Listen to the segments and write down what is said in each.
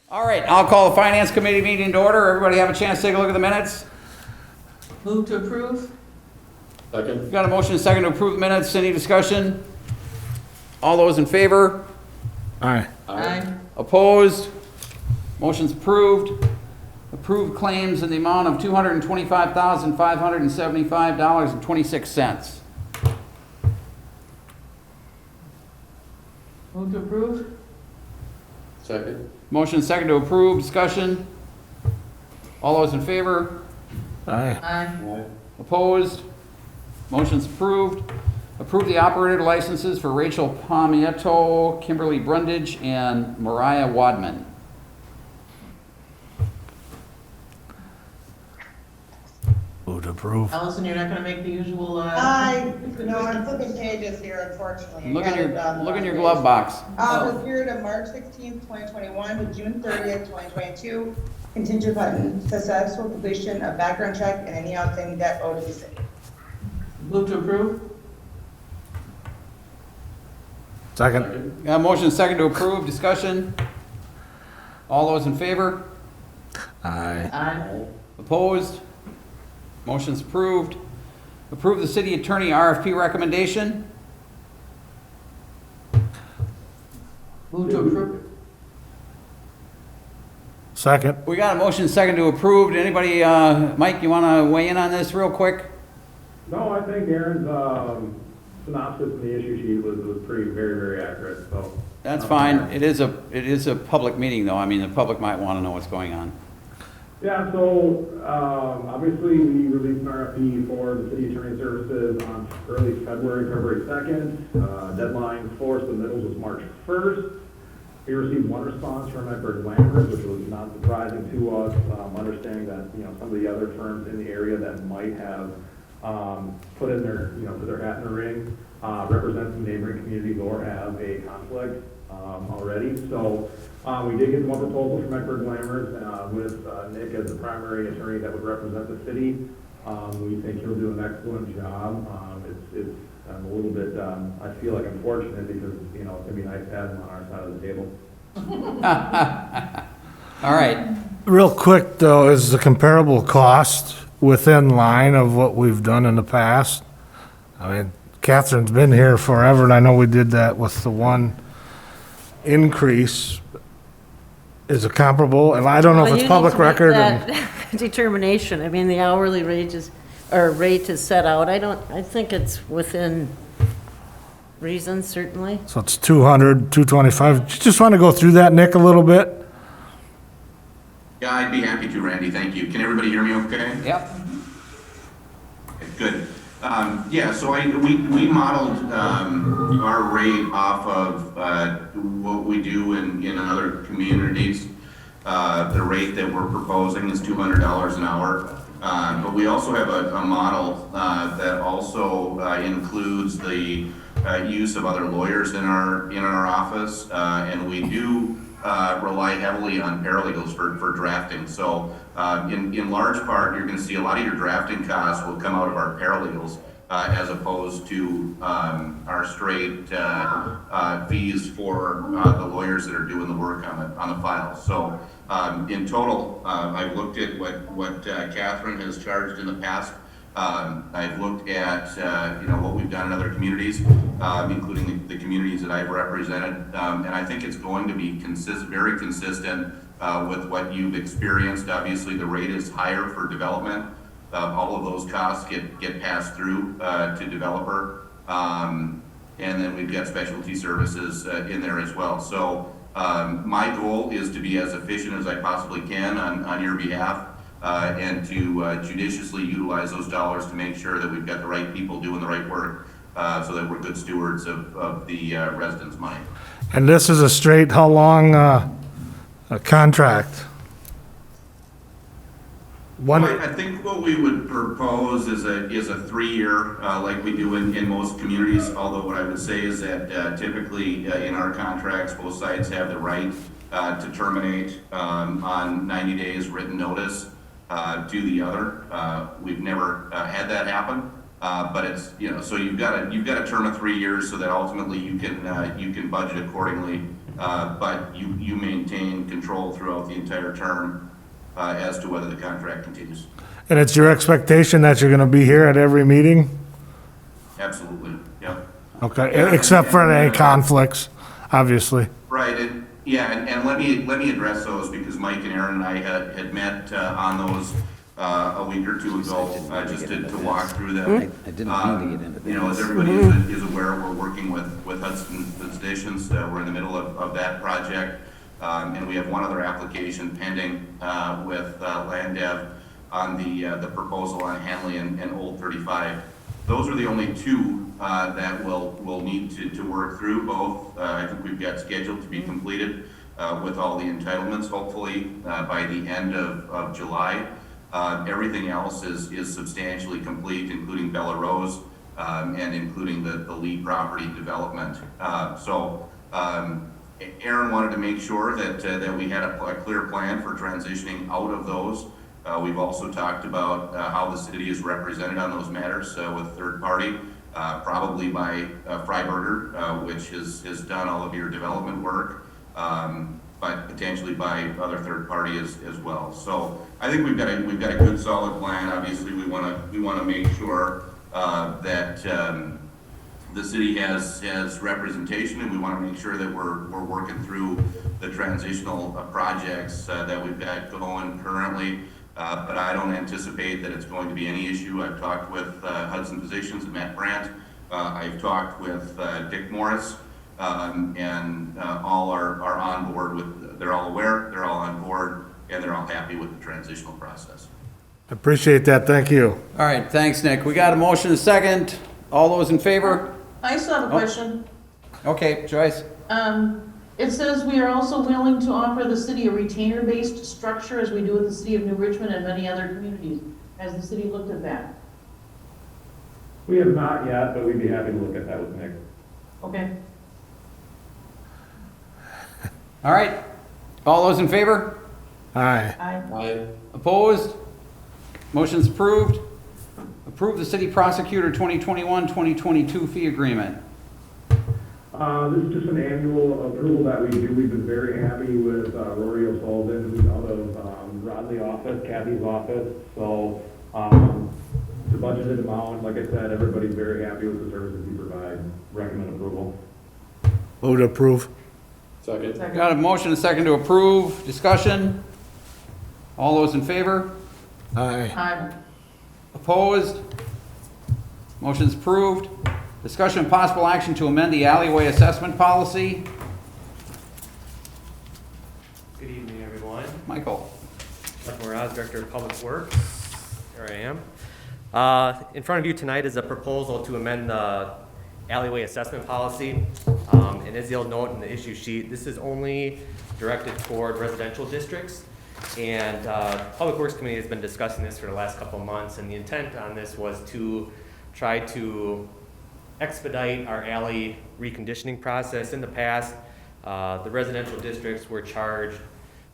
All right, I'll call the Finance Committee meeting to order. Everybody have a chance to take a look at the minutes? Move to approve? Second. We've got a motion and a second to approve the minutes. Any discussion? All those in favor? Aye. Aye. Opposed? Motion's approved. Approved claims in the amount of $225,575.26. Move to approve? Second. Motion and second to approve. Discussion? All those in favor? Aye. Aye. Opposed? Motion's approved. Approve the operator licenses for Rachel Palmietto, Kimberly Brundage, and Mariah Wadman. Move to approve. Allison, you're not gonna make the usual, No, I'm flipping pages here, unfortunately. Look in Look your glove box. For the period of March 16th, 2021 to June 30th, 2022, contingent upon successful completion of background check and any outstanding debt owed to the city. Move to approve? Second. Got a motion and second to approve. Discussion? All those in favor? Aye. Aye. Opposed? Motion's approved. Approve the city attorney RFP recommendation. Move to approve? Second. We got a motion and second to approve. Anybody, Mike, you want to weigh in on this real quick? No, I think Aaron's synopsis of the issue sheet was pretty, very accurate, so. That's fine. It is a public meeting, though. I mean, the public might want to know what's going on. Yeah, so, obviously, we released an RFP for the city attorney services on early February 2nd. Deadline for submittals was March 1st. We received one response from Edward Lambert, which was not surprising to us, understanding that, some of the other firms in the area that might have put in their, put their hat in the ring, represent some neighboring communities or have a conflict already. So we did get one proposal from Edward Lammers with Nick as the primary attorney that would represent the city. We think he'll do an excellent job. It's a little bit, I feel like unfortunate because, it'd be nice to have him on our side of the table. All right. Real quick though, is the comparable cost within line of what we've done in the past? I mean, Catherine's been here forever and I know we did that with the one increase. Is it comparable? And I don't know if it's public record. That determination, I mean, the hourly rate is set out, I think it's within reason, certainly. So it's 200, 225. Just want to go through that, Nick, a little bit? Yeah, I'd be happy to, Randy, thank you. Can everybody hear me okay? Yep. Okay, good. Yeah, so we modeled our rate off of what we do in other communities. The rate that we're proposing is $200 an hour. But we also have a model that also includes the use of other lawyers in our office, and we do rely heavily on paralegals for drafting. So in large part, you're going to see a lot of your drafting costs will come out of our paralegals as opposed to our straight fees for the lawyers that are doing the work on the files. So in total, I've looked at what Catherine has charged in the past. I've looked at what we've done in other communities, including the communities that I've represented, and I think it's going to be very consistent with what you've experienced. Obviously, the rate is higher for development. All of those costs get passed through to developer, and then we've got specialty services in there as well. So my goal is to be as efficient as I possibly can on your behalf. And to judiciously utilize those dollars to make sure that we've got the right people doing the right work, so that we're good stewards of the residents' money. And this is a straight, how long a contract? Well, I think what we would propose is a 3-year, like we do in most communities. Although what I would say is that typically in our contracts, both sides have the right to terminate on 90 days written notice to the other. We've never had that happen, but it's so you've got a term of 3 years so that ultimately you can budget accordingly but you maintain control throughout the entire term as to whether the contract continues. And it's your expectation that you're gonna be here at every meeting? Absolutely, yep. Okay, except for any conflicts, obviously. Right, and let me address those, because Mike and Aaron and I had met on those a week or two ago, just to walk through them. I didn't mean to get into this. You know, as everybody is aware, we're working with Hudson Stations. We're in the middle of that project. And we have one other application pending with Land Dev on the proposal on Hanley and Old 35. Those are the only two that we'll need to work through. Both, I think we've got scheduled to be completed with all the entitlements, hopefully by the end of July. Everything else is substantially complete, including Bella Rose and including the Lee property development. Aaron wanted to make sure that we had a clear plan for transitioning out of those. We've also talked about how the city is represented on those matters with third party, probably by Freiberger, which has done all of your development work, but potentially by other third party as well. So I think we've got a good solid plan. Obviously, we want to make sure that the city has representation, and we want to make sure that we're working through the transitional projects that we've got going currently. But I don't anticipate that it's going to be any issue. I've talked with Hudson Physicians and Matt Brandt. I've talked with Dick Morris, and all are on board with. They're all aware. They're all on board, and they're all happy with the transitional process. Appreciate that, thank you. All right, thanks, Nick. We got a motion, a second. All those in favor? I still have a question. Okay, Joyce? It says we are also willing to offer the city a retainer-based structure as we do with the city of New Richmond and many other communities. Has the city looked at that? We have not yet, but we'd be happy to look at that with Nick. Okay. All right. All those in favor? Aye. Aye. Opposed? Motion's approved. Approve the city prosecutor 2021-2022 fee agreement. This is just an annual approval that we do. We've been very happy with Rory O'Sullivan, who's out of Rodley office, Kathy's office. So it's a budgeted amount. Like I said, everybody's very happy with the services he provides. Recommend approval. Move to approve. Second. Got a motion, a second to approve. Discussion? All those in favor? Aye. Aye. Opposed? Motion's approved. Discussion and possible action to amend the alleyway assessment policy. Good evening, everyone. Michael? Mike Moraz, Director of Public Works. Here I am. In front of you tonight is a proposal to amend the alleyway assessment policy. And as you'll note in the issue sheet, this is only directed toward residential districts. And Public Works Committee has been discussing this for the last couple of months, and the intent on this was to try to expedite our alley reconditioning process. In the past, the residential districts were charged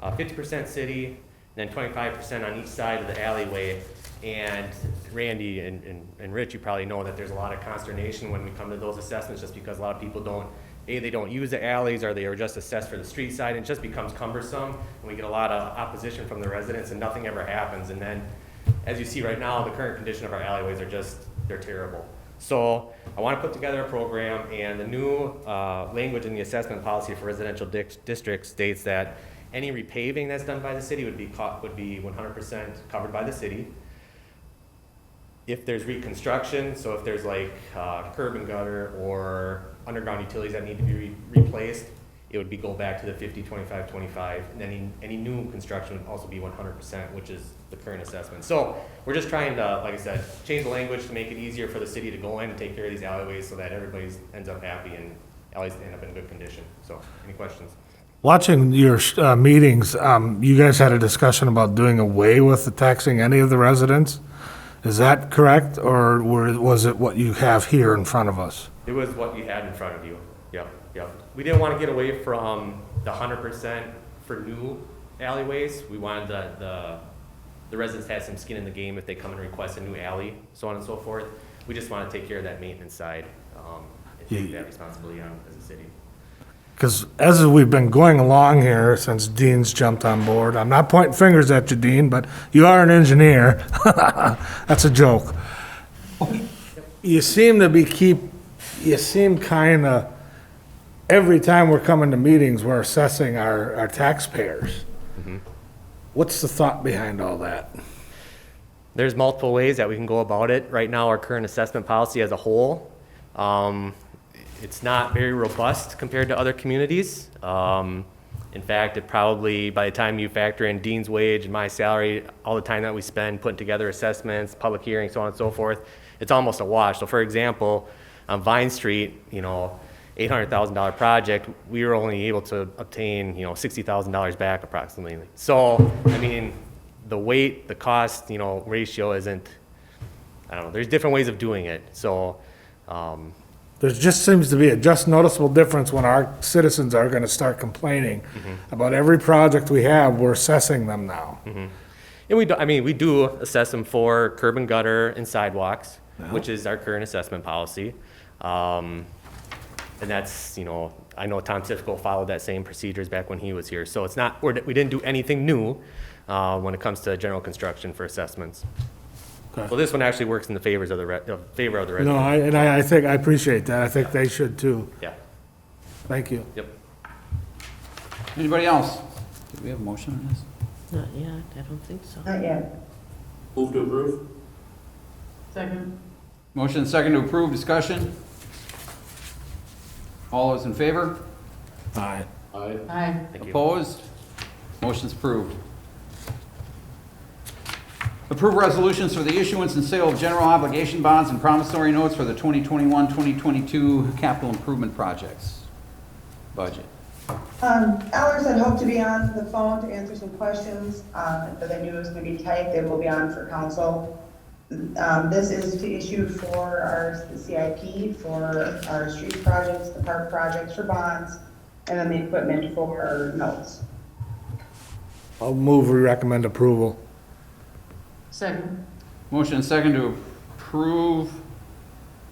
50% city, and then 25% on each side of the alleyway. And Randy and Rich, you probably know that there's a lot of consternation when we come to those assessments, just because a lot of people they don't use the alleys, or they are just assessed for the street side, and it just becomes cumbersome, and we get a lot of opposition from the residents, and nothing ever happens. And then, as you see right now, the current condition of our alleyways they're terrible. So I want to put together a program, and the new language in the assessment policy for residential districts states that any repaving that's done by the city would be 100% covered by the city. If there's reconstruction, so if there's like curb and gutter or underground utilities that need to be replaced, it would go back to the 50, 25, 25. And then any new construction would also be 100%, which is the current assessment. So we're just trying to, like I said, change the language to make it easier for the city to go in and take care of these alleyways so that everybody ends up happy and alleyways end up in good condition. So any questions? Watching your meetings, you guys had a discussion about doing away with the taxing any of the residents. Is that correct, or was it what you have here in front of us? It was what you had in front of you. Yep. We didn't want to get away from the 100% for new alleyways. We wanted the residents to have some skin in the game if they come and request a new alley, so on and so forth. We just want to take care of that maintenance side and take that responsibility on as a city. because as we've been going along here since Dean's jumped on board, I'm not pointing fingers at you, Dean, but you are an engineer. That's a joke. You seem to be you seem kind of, every time we're coming to meetings, we're assessing our taxpayers. What's the thought behind all that? There's multiple ways that we can go about it. Right now, our current assessment policy as a whole, it's not very robust compared to other communities. In fact, it probably, by the time you factor in Dean's wage and my salary, all the time that we spend putting together assessments, public hearings, so on and so forth, it's almost a wash. So for example, on Vine Street, $800,000 project, we were only able to obtain, $60,000 back approximately. So, I mean, the weight, the cost, ratio isn't, I don't know, there's different ways of doing it. So, There just seems to be a just noticeable difference when our citizens are gonna start complaining about every project we have, we're assessing them now. and we do assess them for curb and gutter and sidewalks, which is our current assessment policy. And that's, I know Tom Sifko followed that same procedures back when he was here. So it's not, we didn't do anything new when it comes to general construction for assessments. Okay. Well, this one actually works in the favor of the resident. No, I think, I appreciate that. I think they should too. Yeah, Thank you. yep. Anybody else? Do we have a motion on this? Not yet, I don't think so. Not yet. Move to approve? Second. Motion second to approve, discussion. All those in favor? Aye. Aye. Aye. Thank you. Opposed? Motion's approved. Approve resolutions for the issuance and sale of general obligation bonds and promissory notes for the 2021-2022 capital improvement projects. Budget. Alex had hoped to be on the phone to answer some questions, but they knew it was going to be tight. They will be on for council. This is to issue for our CIP, for our street projects, the park projects for bonds, and then the equipment for notes. I'll move, we recommend approval. Second. Motion second to approve.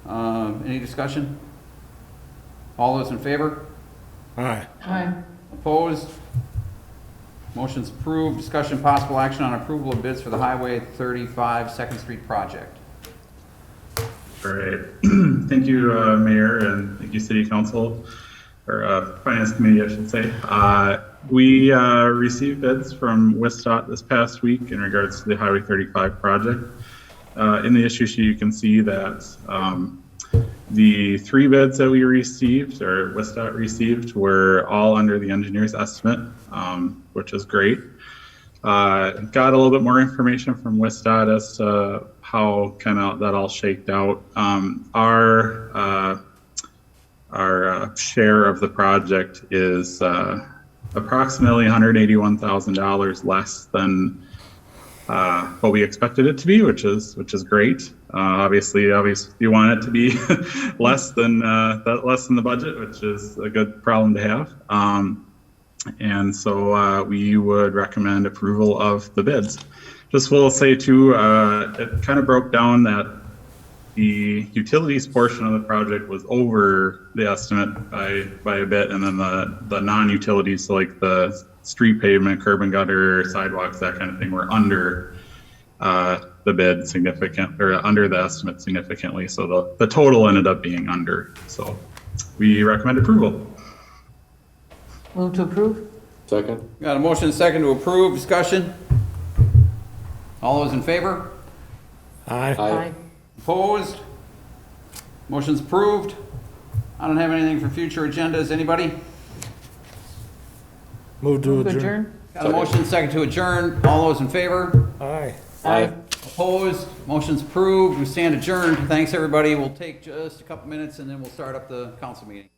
Any discussion? All those in favor? Aye. Aye. Opposed? Motion's approved. Discussion possible action on approval of bids for the Highway 35 Second Street project. All right. Thank you, Mayor, and thank you, City Council, or Finance Committee, I should say. We received bids from WISDOT this past week in regards to the Highway 35 project. In the issue sheet, you can see that the 3 bids that we received, or WISDOT received, were all under the engineer's estimate, which is great. Got a little bit more information from WISDOT as to how kind of that all shaked out. Our share of the project is approximately $181,000 less than what we expected it to be, which is great. Obviously, you want it to be less than the budget, which is a good problem to have. And so we would recommend approval of the bids. Just will say too, it kind of broke down that the utilities portion of the project was over the estimate by a bit, and then the non-utilities, so like the street pavement, curb and gutter, sidewalks, that kind of thing, were under the bid significant, or under the estimate significantly. So the total ended up being under. So we recommend approval. Move to approve? Second? Got a motion second to approve. Discussion? All those in favor? Aye. Aye. Opposed? Motion's approved. I don't have anything for future agendas. Anybody? Move to Move to adjourn. adjourn? Got a motion second to adjourn. All those in favor? Aye. Aye. Opposed? Motion's approved. We stand adjourned. Thanks, everybody. We'll take just a couple minutes and then we'll start up the council meeting.